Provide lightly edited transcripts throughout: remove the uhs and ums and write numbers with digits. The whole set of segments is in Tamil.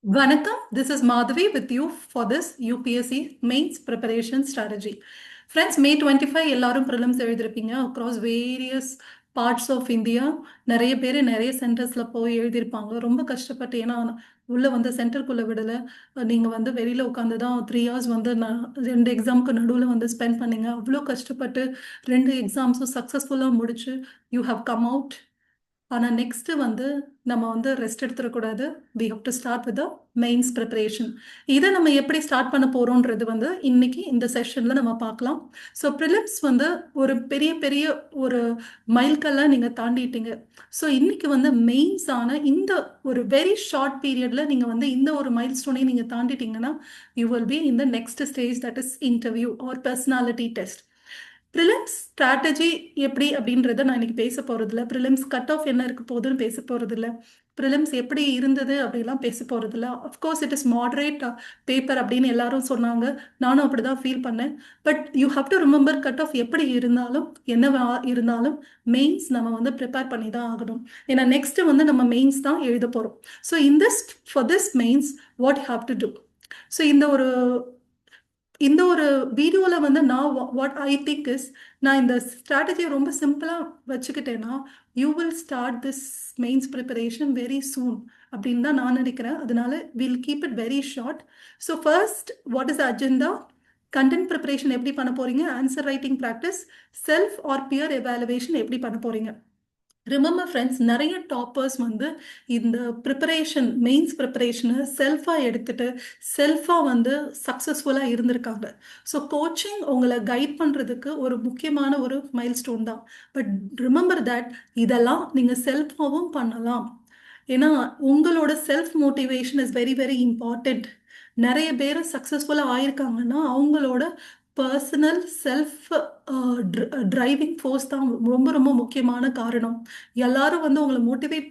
Vanakkam, this is Madhavi with you for this UPSC Mains Preparation Strategy. Friends, May 25 எல்லாரும் prelims எழுதிருப்பீங்க across various parts of India. நிறைய பேர் நிறைய சென்டர்ஸ்ல போய் எழுதியிருப்பாங்க. ரொம்ப கஷ்டப்பட்டு ஏன்னா உள்ள வந்து சென்டருக்குள்ள விடல. நீங்க வந்து வெளியில உட்காந்து தான் 3 hours வந்து ரெண்டு எக்ஸாமுக்கு நடுவில் வந்து ஸ்பெண்ட் பண்ணீங்க. அவ்வளோ கஷ்டப்பட்டு ரெண்டு எக்ஸாம்ஸும் சக்ஸஸ்ஃபுல்லாக முடிச்சு யூ ஹவ் கம் அவுட். ஆனால் நெக்ஸ்ட்டு வந்து நம்ம வந்து ரெஸ்ட் எடுத்துடக்கூடாது. We have to start with mains preparation. இதை நம்ம எப்படி ஸ்டார்ட் பண்ண போகிறோன்றது வந்து இன்னைக்கு இந்த செஷனில் நம்ம பார்க்கலாம். ஸோ ப்ரிலிம்ஸ் வந்து ஒரு பெரிய பெரிய ஒரு மைல்கல்லாம் நீங்கள் தாண்டிட்டீங்க. ஸோ இன்னைக்கு வந்து மெயின்ஸான இந்த ஒரு வெரி ஷார்ட் பீரியடில் நீங்கள் வந்து இந்த ஒரு மைல் ஸ்டோனை நீங்கள் தாண்டிட்டீங்கன்னா you will be in the next stage, that is interview or personality test. Prelims strategy எப்படி அப்படின்றத நான் இன்னைக்கு பேச போகிறதில்ல. ப்ரிலிம்ஸ் கட் ஆஃப் என்ன இருக்க போகுதுன்னு பேச போகிறதில்ல. ப்ரிலிம்ஸ் எப்படி இருந்தது அப்படிலாம் பேச போகிறதில்ல. Of course it is moderate paper அப்படின்னு எல்லாரும் சொன்னாங்க. நானும் அப்படி தான் ஃபீல் பண்ணேன். But you have to remember cut off எப்படி இருந்தாலும் என்னவா இருந்தாலும் மெயின்ஸ் நம்ம வந்து ப்ரிப்பேர் பண்ணி தான் ஆகணும். ஏன்னா நெக்ஸ்ட் வந்து நம்ம மெயின்ஸ் தான் எழுத போகிறோம். So for this mains what you have to do. ஸோ இந்த ஒரு வீடியோவில் வந்து நான் வாட் ஐ திங்க் இஸ், நான் இந்த ஸ்ட்ராட்டஜியை ரொம்ப சிம்பிளாக வச்சுக்கிட்டேன்னா you will start this mains preparation very soon அப்படின்னு தான் நான் நினைக்கிறேன். அதனால will keep it very short. So first, what is agenda? Content preparation எப்படி பண்ண போறீங்க, answer writing practice, self or peer evaluation எப்படி பண்ண போறீங்க. ரிமெம்பர் ஃப்ரெண்ட்ஸ், நிறைய டாப்பர்ஸ் வந்து இந்த ப்ரிப்பரேஷன் மெயின்ஸ் ப்ரிப்பரேஷனை செல்ஃபாக எடுத்துட்டு செல்ஃபாக வந்து சக்ஸஸ்ஃபுல்லாக இருந்திருக்காங்க. ஸோ கோச்சிங் உங்களை கைட் பண்ணுறதுக்கு ஒரு முக்கியமான ஒரு மைல் ஸ்டோன் தான். பட் ரிமெம்பர் தட் இதெல்லாம் நீங்கள் செல்ஃபாகவும் பண்ணலாம். ஏன்னா உங்களோட self motivation is very very important. நிறைய பேர் சக்ஸஸ்ஃபுல்லாக ஆயிருக்காங்கன்னா அவங்களோட பர்சனல் செல்ஃப் டிரைவிங் ஃபோர்ஸ் தான் ரொம்ப ரொம்ப முக்கியமான காரணம். எல்லாரும் வந்து உங்களை மோட்டிவேட்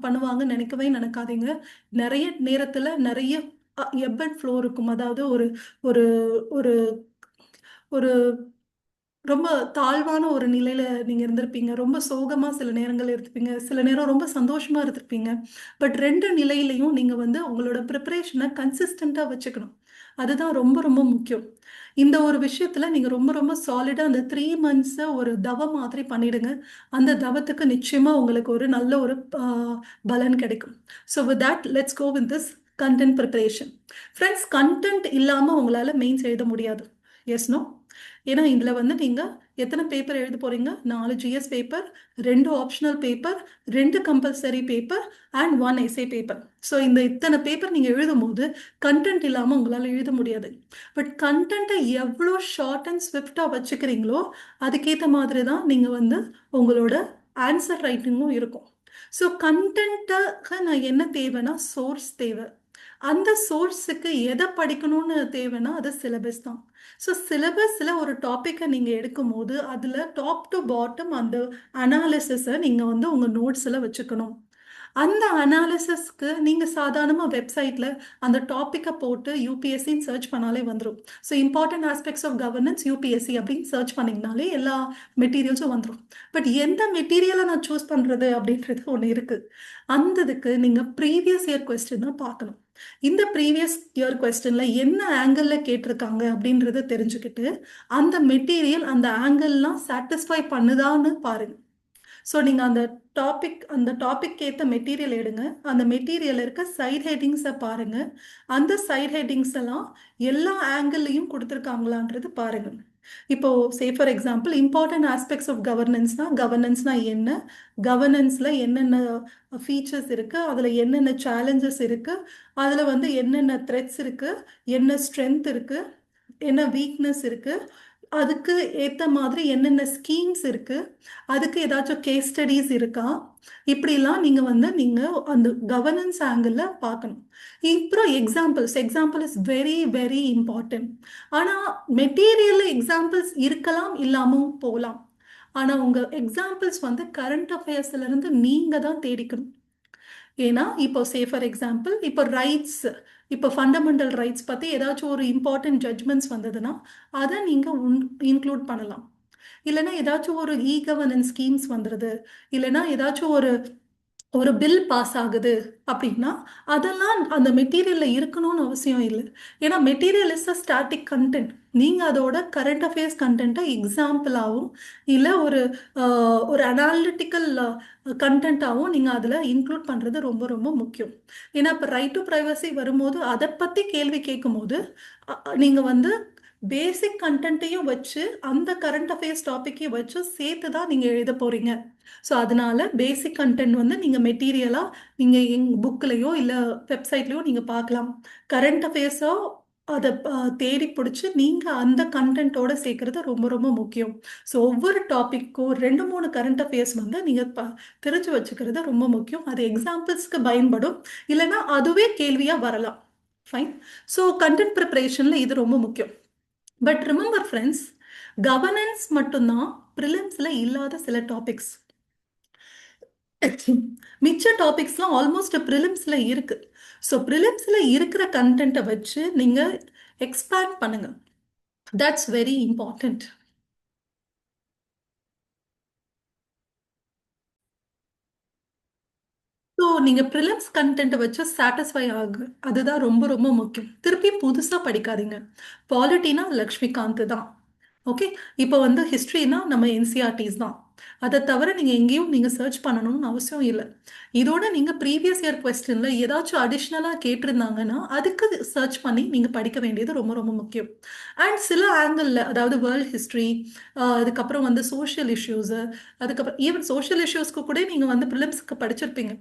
பண்ணுவாங்கன்னு நினைக்காதீங்க. நிறைய நேரத்தில் நிறைய எப் அண்ட் ஃப்ளோ இருக்கும். அதாவது ஒரு ஒரு ஒரு ஒரு ரொம்ப தாழ்வான ஒரு நிலையில நீங்க இருந்திருப்பீங்க. ரொம்ப சோகமா சில நேரங்கள் இருந்திருப்பீங்க. சில நேரம் ரொம்ப சந்தோஷமா இருந்திருப்பீங்க. பட் ரெண்டு நிலையிலையும் நீங்க வந்து உங்களோட ப்ரிப்பரேஷனை கன்சிஸ்டண்டா வச்சுக்கணும். அதுதான் ரொம்ப ரொம்ப முக்கியம். இந்த ஒரு விஷயத்துல நீங்க ரொம்ப ரொம்ப சாலிடா அந்த 3 months ஒரு தவம் மாதிரி பண்ணிடுங்க. அந்த தவத்துக்கு நிச்சயமா உங்களுக்கு ஒரு நல்ல ஒரு பலன் கிடைக்கும். So with that let's go with this content preparation. Friends, content இல்லாம உங்களால மெயின்ஸ் எழுத முடியாது. Yes no? ஏன்னா இதில் வந்து நீங்கள் எத்தனை பேப்பர் எழுத போகிறீங்க? 4 GS paper, 2 optional paper, 2 compulsory paper and 1 essay paper. So இந்த இத்தனை பேப்பர் நீங்கள் எழுதும் போது கண்டென்ட் இல்லாமல் உங்களால் எழுத முடியாது. பட் கண்டென்ட்டை எவ்வளோ ஷார்ட் அண்ட் ஸ்விஃப்டாக வச்சுக்கிறீங்களோ அதுக்கேற்ற மாதிரி தான் நீங்கள் வந்து உங்களோட ஆன்சர் ரைட்டிங்கும் இருக்கும். ஸோ கண்டென்ட்டாக நான் என்ன தேவைன்னா சோர்ஸ் தேவை. அந்த சோர்ஸுக்கு எதை படிக்கணும்னு தேவைன்னா அது சிலபஸ் தான். ஸோ சிலபஸில் ஒரு டாப்பிக்கை நீங்கள் எடுக்கும் போது அதில் டாப் டு பாட்டம் அந்த அனாலிசிஸை நீங்கள் வந்து உங்கள் நோட்ஸில் வச்சுக்கணும். அந்த அனாலிசிஸ்க்கு நீங்கள் சாதாரணமாக வெப்சைட்டில் அந்த டாப்பிக்கை போட்டு யூபிஎஸ்சின்னு சர்ச் பண்ணாலே வந்துடும். So important aspects of governance UPSC அப்படின்னு சர்ச் பண்ணிங்கனாலே எல்லா மெட்டீரியல்ஸும் வந்துடும். பட் எந்த மெட்டீரியலை நான் சூஸ் பண்ணுறது அப்படின்றது ஒன்று இருக்குது. அந்த இதுக்கு நீங்கள் ப்ரீவியஸ் இயர் கொஸ்டின் தான் பார்க்கணும். இந்த ப்ரீவியஸ் இயர் கொஸ்டினில் என்ன ஆங்கிளில் கேட்டிருக்காங்க அப்படின்றத தெரிஞ்சுக்கிட்டு அந்த மெட்டீரியல் அந்த ஆங்கிள்லாம் சாட்டிஸ்ஃபை பண்ணுதான்னு பாருங்கள். ஸோ நீங்கள் அந்த டாபிக் ஏற்ற மெட்டீரியல் எடுங்க. அந்த மெட்டீரியல் இருக்க சைட் ஹெட்டிங்ஸை பாருங்கள். அந்த சைட் ஹெட்டிங்ஸ் எல்லாம் எல்லா ஆங்கிள்லையும் கொடுத்துருக்காங்களான்றது பாருங்கள். இப்போ say for example important aspects of கவர்னன்ஸ்னா என்ன, கவர்னன்ஸில் என்னென்ன ஃபீச்சர்ஸ் இருக்குது, அதில் என்னென்ன சேலஞ்சஸ் இருக்குது, அதில் வந்து என்னென்ன த்ரெட்ஸ் இருக்குது, என்ன ஸ்ட்ரென்த் இருக்குது, என்ன வீக்னஸ் இருக்குது, அதுக்கு ஏற்ற மாதிரி என்னென்ன ஸ்கீம்ஸ் இருக்குது, அதுக்கு ஏதாச்சும் கேஸ் ஸ்டடீஸ் இருக்கா, இப்படிலாம் நீங்கள் அந்த கவர்னன்ஸ் ஆங்கிளில் பார்க்கணும். அப்புறம் example is very very important. ஆனால் மெட்டீரியலில் எக்ஸாம்பிள்ஸ் இருக்கலாம், இல்லாமல் போகலாம். ஆனால் உங்கள் எக்ஸாம்பிள்ஸ் வந்து கரண்ட் அஃபேர்ஸ்லேருந்து நீங்கள் தான் தேடிக்கணும். ஏன்னா இப்போ சே ஃபார் எக்ஸாம்பிள் இப்போ ரைட்ஸ், இப்போ ஃபண்டமெண்டல் ரைட்ஸ் பற்றி ஏதாச்சும் ஒரு இம்பார்ட்டன்ட் ஜட்ஜ்மெண்ட்ஸ் வந்ததுன்னா அதை நீங்கள் இன்க்ளூட் பண்ணலாம். இல்லைன்னா ஏதாச்சும் ஒரு இ கவர்னன்ஸ் ஸ்கீம்ஸ் வந்துடுது, இல்லைன்னா ஏதாச்சும் ஒரு பில் பாஸ் ஆகுது அப்படின்னா அதெல்லாம் அந்த மெட்டீரியல்ல இருக்கணும்னு அவசியம் இல்லை. ஏன்னா material is a static content. நீங்க அதோட கரண்ட் அஃபேர்ஸ் கண்டென்ட்டை எக்ஸாம்பிளாகவும் இல்லை ஒரு அனாலிட்டிக்கல் கண்டென்ட்டாகவும் நீங்கள் அதில் இன்க்ளூட் பண்ணுறது ரொம்ப ரொம்ப முக்கியம். ஏன்னா இப்போ ரைட் டு ப்ரைவசி வரும்போது அதை பற்றி கேள்வி கேட்கும்போது நீங்கள் வந்து பேசிக் கண்டென்ட்டையும் வச்சு அந்த கரண்ட் அஃபேர்ஸ் டாப்பிக்கையும் வச்சு சேர்த்து தான் நீங்கள் எழுத போறீங்க. ஸோ அதனால பேசிக் கண்டென்ட் வந்து நீங்கள் மெட்டீரியலாக நீங்கள் புக்லேயோ இல்லை வெப்சைட்லேயோ நீங்கள் பார்க்கலாம். கரண்ட் அஃபேர்ஸோ அதை தேடி பிடிச்சி நீங்கள் அந்த கண்டென்ட்டோட சேர்க்கறது ரொம்ப ரொம்ப முக்கியம். ஸோ ஒவ்வொரு டாப்பிக்கும் 2 3 கரண்ட் அஃபேர்ஸ் வந்து நீங்கள் தெரிஞ்சு வச்சுக்கிறது ரொம்ப முக்கியம். அது எக்ஸாம்பிள்ஸ்க்கு பயன்படும், இல்லைன்னா அதுவே கேள்வியாக வரலாம். ஃபைன். ஸோ கண்டென்ட் ப்ரிப்பரேஷனில் இது ரொம்ப முக்கியம். பட் ரிமெம்பர் ஃப்ரெண்ட்ஸ், கவர்னன்ஸ் மட்டும்தான் ப்ரிலிம்ஸில் இல்லாத சில டாபிக்ஸ். மிச்ச டாபிக்ஸ்லாம் ஆல்மோஸ்ட் ப்ரிலிம்ஸில் இருக்கு. ஸோ ப்ரிலிம்ஸில் இருக்கிற கண்டென்ட்டை வச்சு நீங்கள் எக்ஸ்பேண்ட் பண்ணுங்க. That's very important. ஸோ நீங்கள் ப்ரிலிம்ஸ் கண்டென்ட்டை வச்சு சாட்டிஸ்ஃபை ஆகு, அதுதான் ரொம்ப ரொம்ப முக்கியம். திருப்பி புதுசாக படிக்காதீங்க. பாலிட்டினா லக்ஷ்மிகாந்த் தான். ஓகே. இப்போ வந்து ஹிஸ்ட்ரினா நம்ம என்சிஆர்டிஸ் தான். அதை தவிர நீங்கள் எங்கேயும் நீங்கள் சர்ச் பண்ணணும்னு அவசியம் இல்லை. இதோட நீங்கள் ப்ரீவியஸ் இயர் கொஸ்டினில் ஏதாச்சும் அடிஷ்னலாக கேட்டிருந்தாங்கன்னா அதுக்கு சர்ச் பண்ணி நீங்கள் படிக்க வேண்டியது ரொம்ப ரொம்ப முக்கியம். அண்ட் சில ஆங்கிளில், அதாவது வேர்ல்ட் ஹிஸ்ட்ரி, அதுக்கப்புறம் வந்து சோஷியல் இஷ்யூஸு, அதுக்கப்புறம் ஈவன் சோஷியல் இஷ்யூஸ்க்கு கூட நீங்கள் வந்து ப்ரிலிம்ஸ்க்கு படிச்சிருப்பீங்க.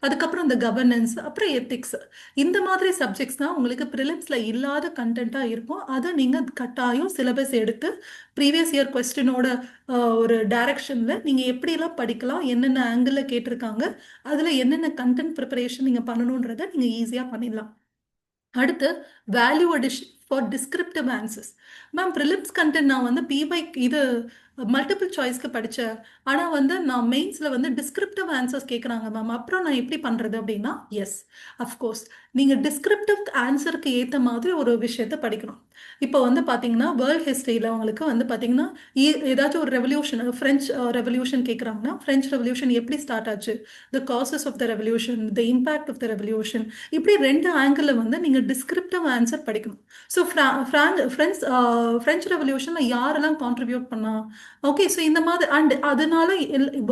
அதுக்கப்புறம் இந்த கவர்னன்ஸ், அப்புறம் எத்திக்ஸ், இந்த மாதிரி சப்ஜெக்ட்ஸ் தான் உங்களுக்கு ப்ரிலிம்ஸில் இல்லாத கண்டென்ட்டாக இருக்கும். அதை நீங்கள் கட்டாயம் சிலபஸ் எடுத்து ப்ரீவியஸ் இயர் கொஸ்டினோட ஒரு டைரக்ஷனில் நீங்கள் எப்படியெல்லாம் படிக்கலாம், என்னென்ன ஆங்கிளில் கேட்டிருக்காங்க, அதில் என்னென்ன கண்டென்ட் ப்ரிப்பரேஷன் நீங்கள் பண்ணணுன்றதை நீங்கள் ஈஸியாக பண்ணிடலாம். அடுத்து value addition for descriptive answers. Ma'am prelims content நான் வந்து பிவை இது மல்டிபிள் சாய்ஸ்க்கு படித்தேன், ஆனால் வந்து நான் மெயின்ஸில் வந்து டிஸ்கிரிப்டிவ் ஆன்சர்ஸ் கேட்குறாங்க மேம், அப்புறம் நான் எப்படி பண்ணுறது அப்படின்னா, எஸ் அஃப்கோர்ஸ் நீங்கள் டிஸ்கிரிப்டிவ் ஆன்சருக்கு ஏற்ற மாதிரி ஒரு விஷயத்த படிக்கணும். இப்போ வந்து பார்த்தீங்கன்னா வேர்ல்ட் ஹிஸ்ட்ரியில் உங்களுக்கு வந்து பார்த்தீங்கன்னா ஏதாச்சும் ஒரு ரெவல்யூஷன், ஃப்ரெஞ்ச் ரெவல்யூஷன் கேட்குறாங்கன்னா ஃப்ரெஞ்ச் ரெவல்யூஷன் எப்படி ஸ்டார்ட் ஆச்சு, the causes of the revolution, the impact of the revolution, இப்படி 2 ஆங்கிளில் வந்து நீங்கள் டிஸ்கிரிப்டிவ் ஆன்சர் படிக்கணும். ஸோ ஃப்ரெஞ்ச் ரெவல்யூஷனில் யாரெல்லாம் கான்ட்ரிபியூட் பண்ணா, ஓகே, ஸோ இந்த மாதிரி அண்ட் அதனால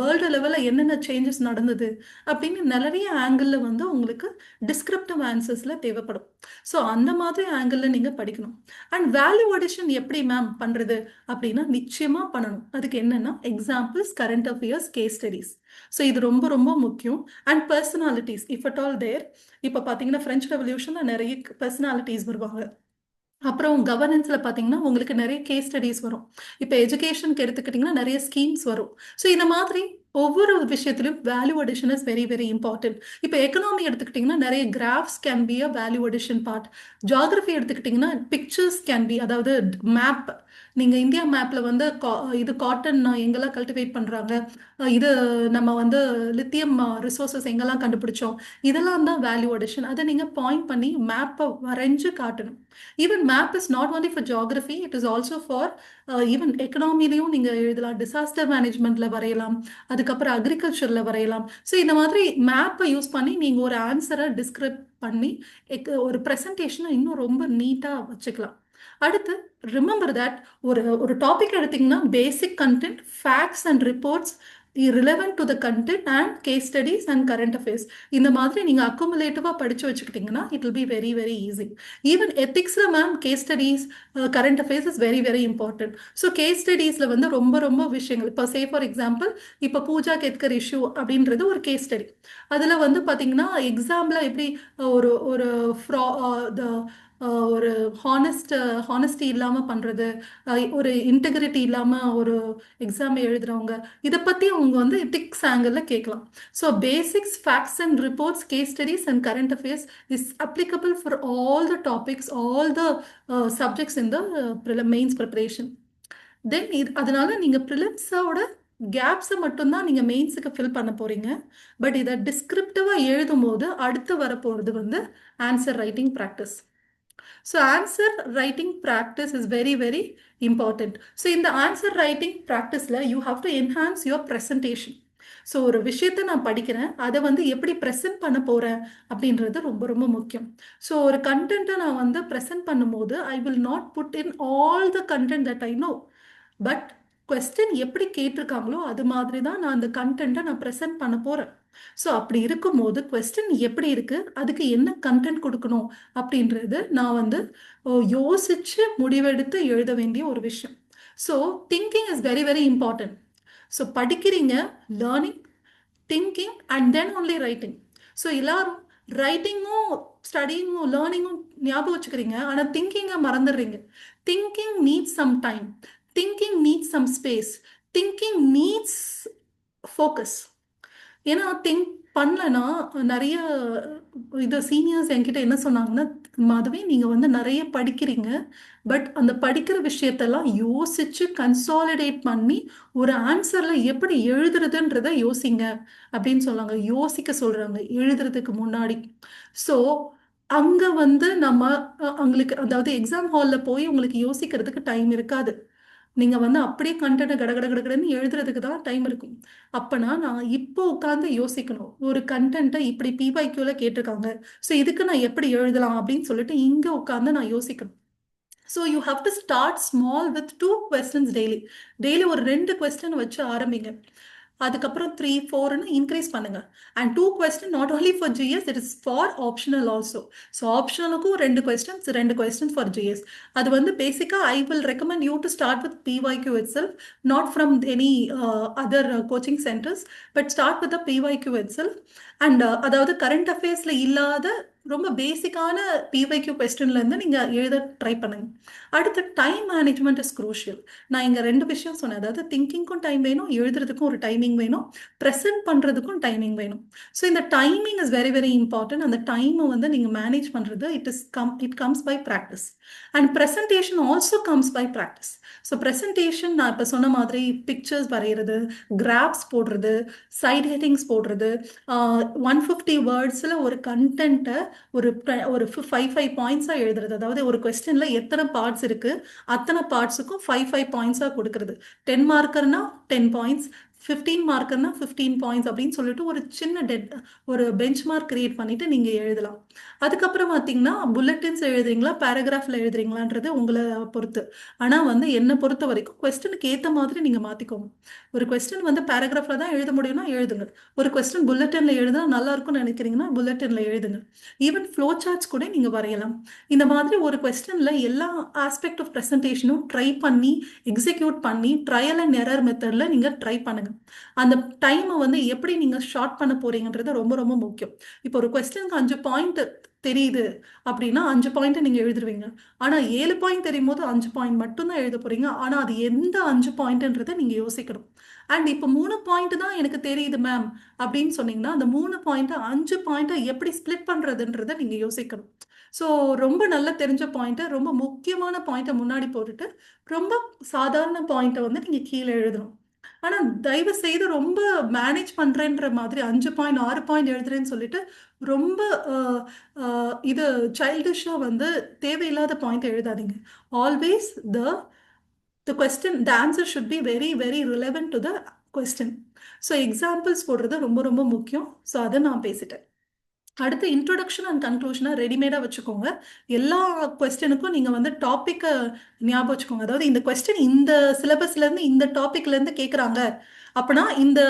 வேர்ல்டு லெவலில் என்னென்ன சேஞ்சஸ் நடந்தது அப்படின்னு நிறைய ஆங்கிளில் வந்து உங்களுக்கு டிஸ்கிரிப்டிவ் ஆன்சர்ஸில் தேவைப்படும். ஸோ அந்த மாதிரி ஆங்கிளில் நீங்கள் படிக்கணும். அண்ட் வேல்யூ அடிஷன் எப்படி மேம் பண்ணுறது அப்படின்னா நிச்சயமாக பண்ணணும். அதுக்கு என்னென்னா examples, current affairs, case studies. So இது ரொம்ப ரொம்ப முக்கியம். And personalities if at all there. இப்போ பார்த்தீங்கன்னா ஃப்ரெஞ்ச் ரெவல்யூஷனில் நிறைய பர்சனாலிட்டிஸ் வருவாங்க. அப்புறம் கவர்னன்ஸில் பார்த்தீங்கன்னா உங்களுக்கு நிறைய கேஸ் ஸ்டடிஸ் வரும். இப்போ எஜுகேஷனுக்கு எடுத்துக்கிட்டிங்கன்னா நிறைய ஸ்கீம்ஸ் வரும். ஸோ இந்த மாதிரி ஒவ்வொரு விஷயத்திலும் value addition is very very important. இப்போ எக்கனாமி எடுத்துக்கிட்டிங்கன்னா நிறைய graphs can be a value addition part. Geography எடுத்துக்கிட்டிங்கன்னா பிக்சர்ஸ் கேன் பி, அதாவது மேப், நீங்கள் இந்தியா மேப்பில் வந்து இது காட்டன் எங்கெல்லாம் கல்டிவேட் பண்ணுறாங்க, இது நம்ம வந்து லித்தியம் ரிசோர்ஸஸ் எங்கெல்லாம் கண்டுபிடிச்சோம், இதெல்லாம் தான் வேல்யூ அடிஷன். அதை நீங்கள் பாயிண்ட் பண்ணி மேப்பை வரைஞ்சு காட்டணும். Even map is not only for geography, it is also for even எக்கனாமிலையும் நீங்கள் எழுதலாம், டிசாஸ்டர் மேனேஜ்மெண்ட்டில் வரையலாம், அதுக்கப்புறம் அக்ரிகல்ச்சரில் வரையலாம். ஸோ இந்த மாதிரி மேப்பை யூஸ் பண்ணி நீங்கள் ஒரு ஆன்சரை டிஸ்கிரைப் பண்ணி ஒரு ப்ரெசன்டேஷனை இன்னும் ரொம்ப நீட்டாக வச்சுக்கலாம். அடுத்து ரிமெம்பர் தட் ஒரு டாபிக் எடுத்தீங்கன்னா basic content, facts and reports relevant to the content and case studies and current affairs. இந்த மாதிரி நீங்க அக்குமுலேட்டிவா படிச்சு வச்சுக்கிட்டீங்கன்னா it will be very very easy. Even ethicsல ma'am case studies, current affairs is very very important. So case studiesல வந்து ரொம்ப ரொம்ப விஷயங்கள், இப்போ say for example இப்போ பூஜா கேத்கர் இஷ்யூ அப்படின்றது ஒரு கேஸ் ஸ்டடி. அதில் வந்து பார்த்தீங்கன்னா எக்ஸாம்பிள் எப்படி ஒரு ஒரு ஒரு ஹானஸ்டி இல்லாமல் பண்ணுறது, ஒரு இன்டெகிரிட்டி இல்லாமல் ஒரு எக்ஸாம் எழுதுறவங்க, இதை பற்றி அவங்க வந்து எத்திக்ஸ் ஆங்கிளில் கேட்கலாம். So basics, facts and reports, case studies and current affairs is applicable for all the topics, all the subjects in the mains preparation. Then அதனால நீங்கள் ப்ரிலிம்ஸோட கேப்ஸை மட்டும்தான் நீங்கள் மெயின்ஸுக்கு ஃபில் பண்ண போகிறீங்க. பட் இதை டிஸ்கிரிப்டிவாக எழுதும் போது அடுத்து வரப்போகிறது வந்து answer writing practice. So answer writing practice is very very important. So in the answer writing practice you have to enhance your presentation. So ஒரு விஷயத்த நான் படிக்கிறேன், அதை வந்து எப்படி ப்ரெசென்ட் பண்ண போறேன் அப்படின்றது ரொம்ப ரொம்ப முக்கியம். ஸோ ஒரு கண்டென்ட்டை நான் வந்து ப்ரெசென்ட் பண்ணும்போது I will not put in all the content that I know. But question எப்படி கேட்டிருக்காங்களோ அது மாதிரி தான் நான் அந்த கண்டென்ட்டை நான் ப்ரெசென்ட் பண்ண போறேன். ஸோ அப்படி இருக்கும்போது கொஸ்டின் எப்படி இருக்கு, அதுக்கு என்ன கண்டென்ட் கொடுக்கணும் அப்படின்றது நான் வந்து யோசிச்சு முடிவெடுத்து எழுத வேண்டிய ஒரு விஷயம். So thinking is very very important. So படிக்கிறீங்க, learning, thinking and then only writing. So எல்லாரும் ரைட்டிங்கும் ஸ்டடிங்கும் லேர்னிங்கும் ஞாபகம் வச்சுக்கிறீங்க, ஆனால் திங்கிங்கை மறந்துடுறீங்க. Thinking needs some time, thinking needs some space, thinking needs focus. ஏன்னா திங்க் பண்ணலன்னா நிறைய இது சீனியர்ஸ் என்கிட்ட என்ன சொன்னாங்கன்னா, மாதவி நீங்கள் வந்து நிறைய படிக்கிறீங்க, பட் அந்த படிக்கிற விஷயத்தெல்லாம் யோசிச்சு கன்சாலிடேட் பண்ணி ஒரு ஆன்சர்ல எப்படி எழுதுறதுன்றத யோசிங்க அப்படின்னு சொன்னாங்க. யோசிக்க சொல்றாங்க எழுதுறதுக்கு முன்னாடி. ஸோ அங்க வந்து நம்ம அவங்களுக்கு, அதாவது எக்ஸாம் ஹால்ல போய் உங்களுக்கு யோசிக்கிறதுக்கு டைம் இருக்காது. நீங்க வந்து அப்படியே கண்டென்ட் கடகடன்னு எழுதுறதுக்கு தான் டைம் இருக்கும். அப்பனா நான் இப்போ உட்காந்து யோசிக்கணும். ஒரு கண்டென்ட்டை இப்படி பிவைக்யூல கேட்டிருக்காங்க, ஸோ இதுக்கு நான் எப்படி எழுதலாம் அப்படின்னு சொல்லிட்டு இங்க உட்காந்து நான் யோசிக்கணும். So you have to start small with 2 questions daily. Daily ஒரு 2 கொஸ்டின் வச்சு ஆரம்பிங்க. அதுக்கப்புறம் 3, 4ன்னு இன்க்ரீஸ் பண்ணுங்க. And 2 questions not only for GS, it is for optional also. So ஆப்ஷனலுக்கும் 2 questions, 2 questions ஃபார் ஜிஎஸ். அது வந்து பேசிக்காக I will recommend you to start with PYQ itself, not from any other coaching centers, but start with the PYQ it self. And அதாவது கரண்ட் அஃபேர்ஸில் இல்லாத ரொம்ப பேசிக்கான பிவைக்யூ கொஸ்டின்லேருந்து நீங்கள் எழுத ட்ரை பண்ணுங்க. அடுத்து டைம் மேனேஜ்மெண்ட் இஸ் குரூஷியல். நான் இங்கே 2 விஷயம் சொன்னேன், அதாவது திங்கிங்க்கும் டைம் வேணும், எழுதுறதுக்கும் ஒரு டைமிங் வேணும், ப்ரெசென்ட் பண்ணுறதுக்கும் டைமிங் வேணும். ஸோ இந்த timing is very very important. அந்த டைமை வந்து நீங்கள் மேனேஜ் பண்ணுறது it comes by practice. And presentation also comes by practice. So presentation நான் இப்போ சொன்ன மாதிரி பிக்சர்ஸ் வரைகிறது, கிராஃப்ஸ் போடுறது, சைட் ஹெட்டிங்ஸ் போடுறது, 150 வேர்ட்ஸில் ஒரு கண்டென்ட்டை ஒரு 5 பாயிண்ட்ஸாக எழுதுறது. அதாவது ஒரு கொஸ்டின்ல எத்தனை பார்ட்ஸ் இருக்கு, அத்தனை பார்ட்ஸுக்கும் 5 பாயிண்ட்ஸாக கொடுக்கறது. 10 மார்க்கர்னா 10 பாயிண்ட்ஸ், 15 மார்க்கர்னா 15 பாயிண்ட்ஸ் அப்படின்னு சொல்லிட்டு ஒரு சின்ன ஒரு பெஞ்ச் மார்க் கிரியேட் பண்ணிட்டு நீங்க எழுதலாம். அதுக்கப்புறம் பார்த்தீங்கன்னா புல்லட்டின்ஸ் எழுதுறீங்களா, பேராகிராஃப்ல எழுதுறீங்களான்றது உங்களை பொறுத்து. ஆனால் வந்து என்னை பொறுத்த வரைக்கும் கொஸ்டினுக்கு ஏற்ற மாதிரி நீங்க மாத்திக்கோங்க. ஒரு கொஸ்டின் வந்து பேராகிராஃப்ல தான் எழுத முடியும்னா எழுதுங்க. ஒரு கொஸ்டின் புல்லட்டின்ல எழுதுனா நல்லா இருக்கும்னு நினைக்கிறீங்கன்னா புல்லட்டின்ல எழுதுங்க. ஈவன் ஃப்ளோ சார்ட்ஸ் கூட நீங்க வரையலாம். இந்த மாதிரி ஒரு கொஸ்டின்ல எல்லா ஆஸ்பெக்ட் ஆஃப் ப்ரெசன்டேஷனும் ட்ரை பண்ணி எக்ஸிக்யூட் பண்ணி ட்ரையல் அண்ட் எரர் மெத்தட்ல நீங்க ட்ரை பண்ணுங்க. அந்த டைமை வந்து எப்படி நீங்க ஷார்ட் பண்ண போறீங்கன்றது ரொம்ப ரொம்ப முக்கியம். இப்போ ஒரு கொஸ்டினுக்கு 5 பாயிண்ட் தெரியுது அப்படின்னா 5 பாயிண்ட் நீங்க எழுதுருவீங்க. ஆனா 7 பாயிண்ட் தெரியும் போது 5 பாயிண்ட் மட்டும் தான் எழுத போறீங்க. ஆனா அது எந்த 5 பாயிண்ட்ன்றதை நீங்க யோசிக்கணும். அண்ட் இப்போ 3 பாயிண்ட் தான் எனக்கு தெரியுது மேம் அப்படின்னு சொன்னீங்கன்னா அந்த 3 பாயிண்ட் 5 பாயிண்ட்டை எப்படி ஸ்பிளிட் பண்றதுன்றதை நீங்க யோசிக்கணும். ஸோ ரொம்ப நல்ல தெரிஞ்ச பாயிண்ட்டை, ரொம்ப முக்கியமான பாயிண்ட்டை முன்னாடி போட்டுட்டு ரொம்ப சாதாரண பாயிண்ட்டை வந்து நீங்க கீழே எழுதணும். ஆனா தயவு செய்து ரொம்ப மேனேஜ் பண்றேன்ற மாதிரி 5 பாயிண்ட் 6 பாயிண்ட் எழுதுறேன்னு சொல்லிட்டு ரொம்ப இது சைல்டிஷா வந்து தேவையில்லாத பாயிண்ட் எழுதாதீங்க. Always the question, the answer should be very very relevant to the question. So examples போடுறது ரொம்ப ரொம்ப முக்கியம். ஸோ அதை நான் பேசிட்டேன். அடுத்து இன்ட்ரோடக்ஷன் அண்ட் கன்க்ளூஷனை ரெடிமேடாக வச்சுக்கோங்க. எல்லா கொஸ்டினுக்கும் நீங்கள் வந்து டாப்பிக்கை ஞாபகம் வச்சுக்கோங்க. அதாவது இந்த கொஸ்டின் இந்த சிலபஸ்லேருந்து இந்த டாப்பிக்லேருந்து கேட்குறாங்க அப்படின்னா இந்த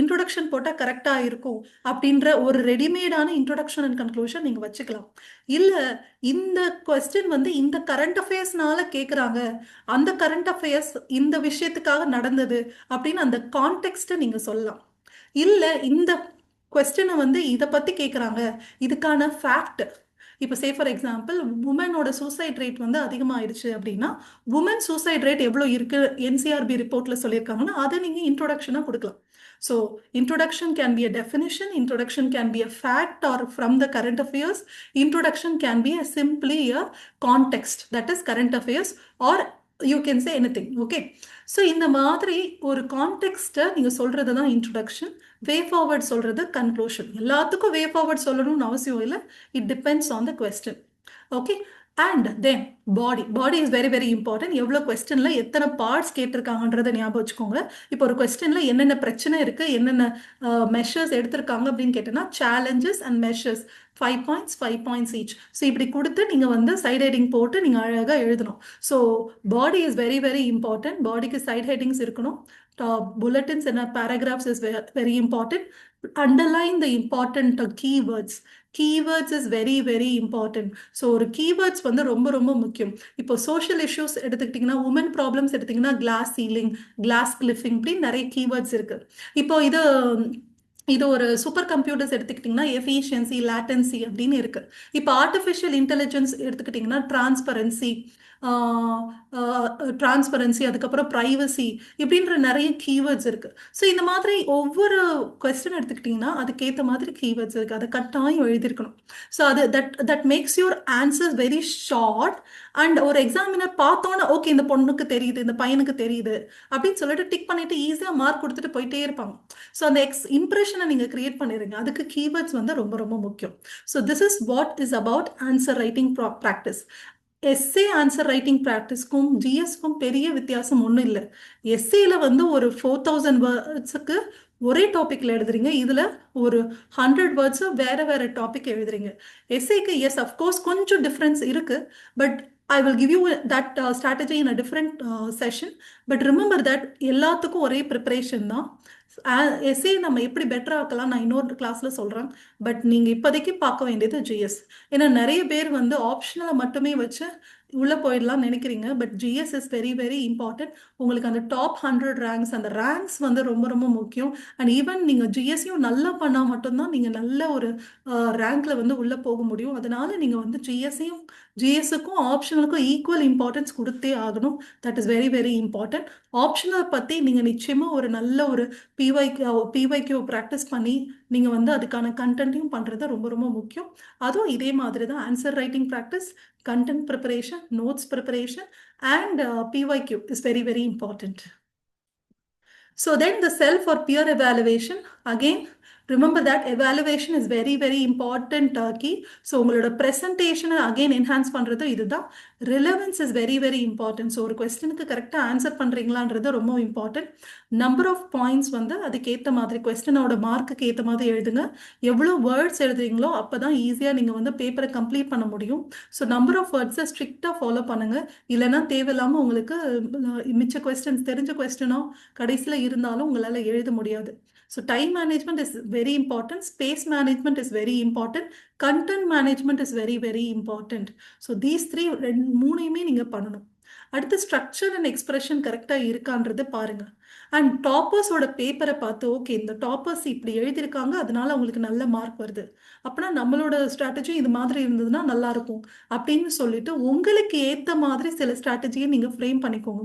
இன்ட்ரோடக்ஷன் போட்டால் கரெக்டாக இருக்கும் அப்படின்ற ஒரு ரெடிமேடான இன்ட்ரோடக்ஷன் அண்ட் கன்க்ளூஷன் நீங்கள் வச்சுக்கலாம். இல்லை இந்த கொஸ்டின் வந்து இந்த கரண்ட் அஃபேர்ஸ்னால கேட்குறாங்க, அந்த கரண்ட் அஃபேர்ஸ் இந்த விஷயத்துக்காக நடந்தது அப்படின்னு அந்த கான்டெக்ஸ்ட்டை நீங்கள் சொல்லலாம். இல்லை இந்த கொஸ்டினை வந்து இதை பற்றி கேட்குறாங்க, இதுக்கான ஃபேக்ட். இப்போ சே ஃபார் எக்ஸாம்பிள் உமனோட சூசைட் ரேட் வந்து அதிகமாகிடுச்சு அப்படின்னா உமன் சூசைட் ரேட் எவ்வளோ இருக்கு என்சிஆர்பி ரிப்போர்ட்டில் சொல்லியிருக்காங்கன்னா அதை நீங்கள் இன்ட்ரோடக்ஷனாக கொடுக்கலாம். So introduction can be a definition, introduction can be a fact R from the current affairs, introduction can be a simply a context that is current affairs are you can say anything. Okay, so இந்த மாதிரி ஒரு கான்டெக்ஸ்ட்டை நீங்கள் சொல்கிறது தான் இன்ட்ரோடக்ஷன். வே ஃபார்வர்ட் சொல்கிறது கன்க்ளூஷன். எல்லாத்துக்கும் வே ஃபார்வர்ட் சொல்லணும்னு அவசியம் இல்லை, it depends on the question. Okay, and then body is very very important. எவ்வளோ கொஸ்டின்ல எத்தனை பார்ட்ஸ் கேட்டிருக்காங்கன்றதை ஞாபகம் வச்சுக்கோங்க. இப்போ ஒரு கொஸ்டின்ல என்னென்ன பிரச்சனை இருக்கு, என்னென்ன மெஷர்ஸ் எடுத்திருக்காங்க அப்படின்னு கேட்டேன்னா challenges and measures 5 points 5 points each. So இப்படி கொடுத்து நீங்கள் வந்து சைட் ஹெட்டிங் போட்டு நீங்கள் அழகாக எழுதணும். So body is very very important. பாடிக்கு சைட் ஹெட்டிங்ஸ் இருக்கணும். Bulletins and paragraphs is very important. Underline the important keywords. Keywords is very very important. So ஒரு கீவேர்ட்ஸ் வந்து ரொம்ப ரொம்ப முக்கியம். இப்போ சோஷியல் இஷ்யூஸ் எடுத்துக்கிட்டிங்கன்னா, உமன் ப்ராப்ளம்ஸ் எடுத்திங்கன்னா கிளாஸ் சீலிங், கிளாஸ் கிளிஃபிங், இப்படி நிறைய கீவேர்ட்ஸ் இருக்குது. இப்போ இது ஒரு சூப்பர் கம்ப்யூட்டர்ஸ் எடுத்துக்கிட்டிங்கன்னா எஃபிஷியன்சி, லேட்டன்சி அப்படின்னு இருக்கு. இப்போ ஆர்டிஃபிஷியல் இன்டெலிஜென்ஸ் எடுத்துக்கிட்டிங்கன்னா டிரான்ஸ்பரன்சி, அதுக்கப்புறம் ப்ரைவசி, இப்படின்ற நிறைய கீவேர்ட்ஸ் இருக்கு. ஸோ இந்த மாதிரி ஒவ்வொரு கொஸ்டின் எடுத்துக்கிட்டிங்கன்னா அதுக்கேற்ற மாதிரி கீவேர்ட்ஸ் இருக்கு. அதை கட்டாயம் எழுதியிருக்கணும். ஸோ அது that makes your answers very short. And ஒரு எக்ஸாமினர் பார்த்தோன்னே ஓகே இந்த பொண்ணுக்கு தெரியுது, இந்த பையனுக்கு தெரியுது அப்படின்னு சொல்லிட்டு டிக் பண்ணிட்டு ஈஸியாக மார்க் கொடுத்துட்டு போயிட்டே இருப்பாங்க. ஸோ அந்த இம்ப்ரெஷனை நீங்கள் கிரியேட் பண்ணிடுங்க. அதுக்கு கீவேர்ட்ஸ் வந்து ரொம்ப ரொம்ப முக்கியம். So this is what is about answer writing practice. Essay answer writing ப்ராக்டிஸ்க்கும் ஜிஎஸ்க்கும் பெரிய வித்தியாசம் ஒன்றும் இல்லை. எஸ்ஏல வந்து ஒரு 4000 வேர்ட்ஸுக்கு ஒரே டாபிக்ல எழுதுறீங்க. இதுல ஒரு 100 வேர்ட்ஸ் வேற வேற டாபிக் எழுதுறீங்க. எஸ்ஏக்கு எஸ் அஃப்கோர்ஸ் கொஞ்சம் டிஃப்ரென்ஸ் இருக்கு. But I will give you that strategy in a different session. But remember that எல்லாத்துக்கும் ஒரே ப்ரிப்பரேஷன் தான். எஸ்ஏ நம்ம எப்படி பெட்டராக ஆக்கலாம் நான் இன்னொரு கிளாஸில் சொல்கிறேன். பட் நீங்கள் இப்போதைக்கு பார்க்க வேண்டியது ஜிஎஸ். ஏன்னா நிறைய பேர் வந்து ஆப்ஷனலை மட்டுமே வச்சு உள்ளே போயிடலாம் நினைக்கிறீங்க. But GS is very very important. உங்களுக்கு அந்த டாப் 100 ரேங்க்ஸ், அந்த ரேங்க்ஸ் வந்து ரொம்ப ரொம்ப முக்கியம். அண்ட் ஈவன் நீங்கள் ஜிஎஸ்ஸையும் நல்லா பண்ணால் மட்டும்தான் நீங்கள் நல்ல ஒரு ரேங்க்ல வந்து உள்ளே போக முடியும். அதனால நீங்கள் வந்து ஜிஎஸ்ஸுக்கும் ஆப்ஷனலுக்கும் ஈக்குவல் இம்பார்ட்டன்ஸ் கொடுத்தே ஆகணும். That is very very important. ஆப்ஷனலை பற்றி நீங்கள் நிச்சயமாக ஒரு நல்ல ஒரு பிவைக்யூ ப்ராக்டிஸ் பண்ணி நீங்கள் வந்து அதுக்கான கண்டென்ட்டையும் பண்ணுறது ரொம்ப ரொம்ப முக்கியம். அதுவும் இதே மாதிரி தான் answer writing practice, content preparation, notes preparation, and PYQ is very very important. So then the self or peer evaluation, again remember that evaluation is very very important key. So உங்களோட presentation again enhance பண்றது இதுதான். Relevance is very very important. So ஒரு கொஸ்டினுக்கு கரெக்டாக ஆன்சர் பண்ணுறீங்களான்றது ரொம்ப இம்பார்ட்டன்ட். நம்பர் ஆஃப் பாயிண்ட்ஸ் வந்து அதுக்கேற்ற மாதிரி கொஸ்டினோட மார்க்குக்கு ஏற்ற மாதிரி எழுதுங்க. எவ்வளோ வேர்ட்ஸ் எழுதுறீங்களோ அப்போ தான் ஈஸியாக நீங்கள் வந்து பேப்பரை கம்ப்ளீட் பண்ண முடியும். ஸோ நம்பர் ஆஃப் வேர்ட்ஸை ஸ்ட்ரிக்டாக ஃபாலோ பண்ணுங்கள். இல்லைன்னா தேவையில்லாமல் உங்களுக்கு மிச்ச கொஸ்டின்ஸ் தெரிஞ்ச கொஸ்டினோ கடைசியில் இருந்தாலும் உங்களால் எழுத முடியாது. So time management is very important. Space management is very important. Content management is very very important. So these three மூணையுமே நீங்க பண்ணணும். அடுத்து ஸ்ட்ரக்சர் அண்ட் எக்ஸ்பிரஷன் கரெக்டாக இருக்கான்றது பாருங்க. அண்ட் டாப்பர்ஸோட பேப்பரை பார்த்து ஓகே இந்த டாப்பர்ஸ் இப்படி எழுதியிருக்காங்க அதனால அவங்களுக்கு நல்ல மார்க் வருது, அப்படின்னா நம்மளோட ஸ்ட்ராட்டஜி இது மாதிரி இருந்ததுன்னா நல்லா இருக்கும் அப்படின்னு சொல்லிட்டு உங்களுக்கு ஏற்ற மாதிரி சில ஸ்ட்ராட்டஜியை நீங்கள் ஃப்ரேம் பண்ணிக்கோங்க.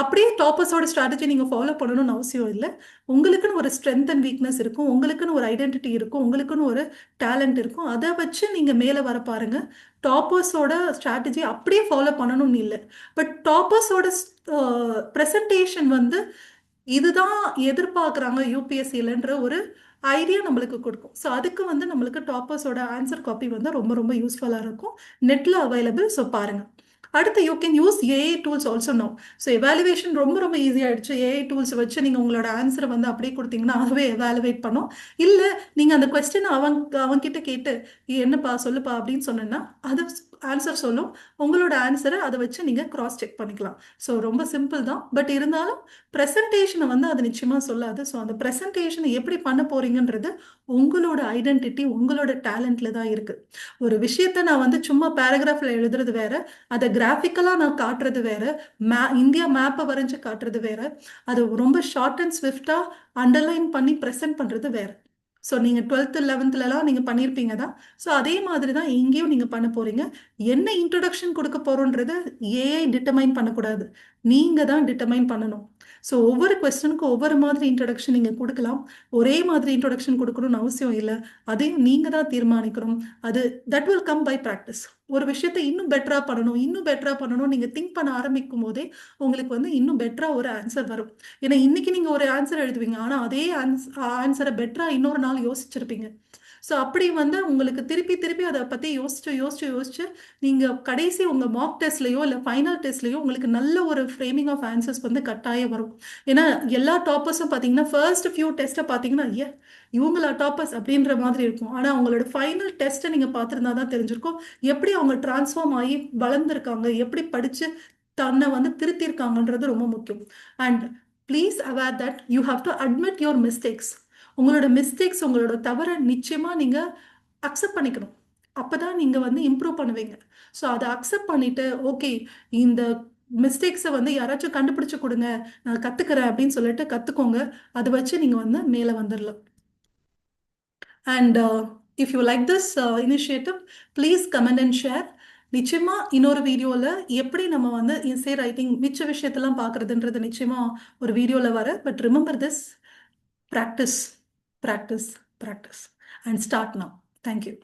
அப்படியே டாப்பர்ஸோட ஸ்ட்ராட்டஜி நீங்கள் ஃபாலோ பண்ணணும்னு அவசியம் இல்லை. உங்களுக்குன்னு ஒரு ஸ்ட்ரென்த் அண்ட் வீக்னஸ் இருக்கும், உங்களுக்குன்னு ஒரு ஐடென்டிட்டி இருக்கும், உங்களுக்குன்னு ஒரு டேலண்ட் இருக்கும். அதை வச்சு நீங்கள் மேலே வர பாருங்க. டாப்பர்ஸோட ஸ்ட்ராட்டஜி அப்படியே ஃபாலோ பண்ணணும்னு இல்லை. பட் டாப்பர்ஸோட ப்ரெசன்டேஷன் வந்து இதுதான் எதிர்பார்க்குறாங்க யூபிஎஸ்சிலன்ற ஒரு ஐடியா நம்மளுக்கு கொடுக்கும். ஸோ அதுக்கு வந்து நம்மளுக்கு டாப்பர்ஸோட ஆன்சர் காப்பி வந்து ரொம்ப ரொம்ப யூஸ்ஃபுல்லாக இருக்கும். நெட்டில் அவைலபிள். ஸோ பாருங்கள். அடுத்து you can use AI tools also no. So evaluation ரொம்ப ரொம்ப ஈஸியாகிடுச்சு. ஏஐ டூல்ஸ் வச்சு நீங்கள் உங்களோட ஆன்சரை வந்து அப்படியே கொடுத்தீங்கன்னா அதுவே எவாலுவேட் பண்ணும். இல்லை நீங்கள் அந்த கொஸ்டின் அவன்கிட்ட கேட்டு என்னப்பா சொல்லுப்பா அப்படின்னு சொன்னேன்னா அது ஆன்சர் சொல்லும். உங்களோட ஆன்சரை அதை வச்சு நீங்கள் கிராஸ் செக் பண்ணிக்கலாம். ஸோ ரொம்ப சிம்பிள் தான். பட் இருந்தாலும் ப்ரெசன்டேஷனை வந்து அது நிச்சயமாக சொல்லாது. ஸோ அந்த ப்ரெசன்டேஷனை எப்படி பண்ண போறீங்கன்றது உங்களோட ஐடென்டிட்டி, உங்களோட டேலண்ட்ல தான் இருக்குது. ஒரு விஷயத்தை நான் வந்து சும்மா பேராகிராஃபில் எழுதுறது வேற, அதை கிராஃபிக்கலாக நான் காட்டுறது வேற, இந்தியா மேப்பை வரைஞ்சு காட்டுறது வேற, அது ரொம்ப ஷார்ட் அண்ட் ஸ்விஃப்டாக அண்டர்லைன் பண்ணி ப்ரெசென்ட் பண்ணுறது வேற. ஸோ நீங்கள் 12th 11thலாம் நீங்கள் பண்ணியிருப்பீங்க தான். ஸோ அதே மாதிரி தான் இங்கேயும் நீங்கள் பண்ண போகிறீங்க. என்ன இன்ட்ரொடக்ஷன் கொடுக்க போகிறோன்றது ஏஐ டிட்டர்மைன் பண்ணக்கூடாது, நீங்கள் தான் டிட்டர்மைன் பண்ணணும். ஸோ ஒவ்வொரு கொஸ்டினுக்கும் ஒவ்வொரு மாதிரி இன்ட்ரொடக்ஷன் நீங்கள் கொடுக்கலாம். ஒரே மாதிரி இன்ட்ரொடக்ஷன் கொடுக்கணும்னு அவசியம் இல்லை. அதையும் நீங்கள் தான் தீர்மானிக்கணும். அது that will come by practice. ஒரு விஷயத்தை இன்னும் பெட்டராக பண்ணணும் நீங்கள் திங்க் பண்ண ஆரம்பிக்கும் போதே உங்களுக்கு வந்து இன்னும் பெட்டராக ஒரு ஆன்சர் வரும். ஏன்னா இன்னைக்கு நீங்கள் ஒரு ஆன்சர் எழுதுவீங்க, ஆனால் அதே ஆன்சரை பெட்டராக இன்னொரு நாள் யோசிச்சிருப்பீங்க. ஸோ அப்படி வந்து உங்களுக்கு திருப்பி திருப்பி அதை பற்றி யோசிச்சு நீங்கள் கடைசி உங்கள் மார்க் டெஸ்ட்லையோ இல்லை ஃபைனல் டெஸ்ட்லையோ உங்களுக்கு நல்ல ஒரு ஃப்ரேமிங் ஆஃப் ஆன்சர்ஸ் வந்து கட்டாயம் வரும். ஏன்னா எல்லா டாப்பர்ஸும் பார்த்தீங்கன்னா ஃபர்ஸ்ட் ஃபியூ டெஸ்ட்டை பார்த்தீங்கன்னா ஐயா இவங்களா டாப்பர்ஸ் அப்படின்ற மாதிரி இருக்கும். ஆனால் அவங்களோட ஃபைனல் டெஸ்ட்டை நீங்கள் பார்த்துருந்தா தான் தெரிஞ்சிருக்கும் எப்படி அவங்க டிரான்ஸ்ஃபார்ம் ஆகி வளர்ந்துருக்காங்க, எப்படி படித்து தன்னை வந்து திருத்திருக்காங்கன்றது ரொம்ப முக்கியம். And please aware that you have to admit your mistakes. உங்களோட மிஸ்டேக்ஸ், உங்களோட தவறை நிச்சயமாக நீங்கள் அக்செப்ட் பண்ணிக்கணும். அப்போ தான் நீங்கள் வந்து இம்ப்ரூவ் பண்ணுவீங்க. ஸோ அதை அக்செப்ட் பண்ணிவிட்டு ஓகே இந்த மிஸ்டேக்ஸை வந்து யாராச்சும் கண்டுபிடிச்சு கொடுங்க, நான் கற்றுக்கிறேன் அப்படின்னு சொல்லிட்டு கற்றுக்கோங்க. அதை வச்சு நீங்கள் வந்து மேலே வந்துடலாம். And if you like this initiative please comment and share. நிச்சயமாக இன்னொரு வீடியோவில் எப்படி நம்ம வந்து எஸ்ஏ ரைட்டிங் மிச்ச விஷயத்தெல்லாம் பார்க்குறதுன்றது நிச்சயமாக ஒரு வீடியோவில் வர. But remember this, practice, practice, practice, and start now. Thank you.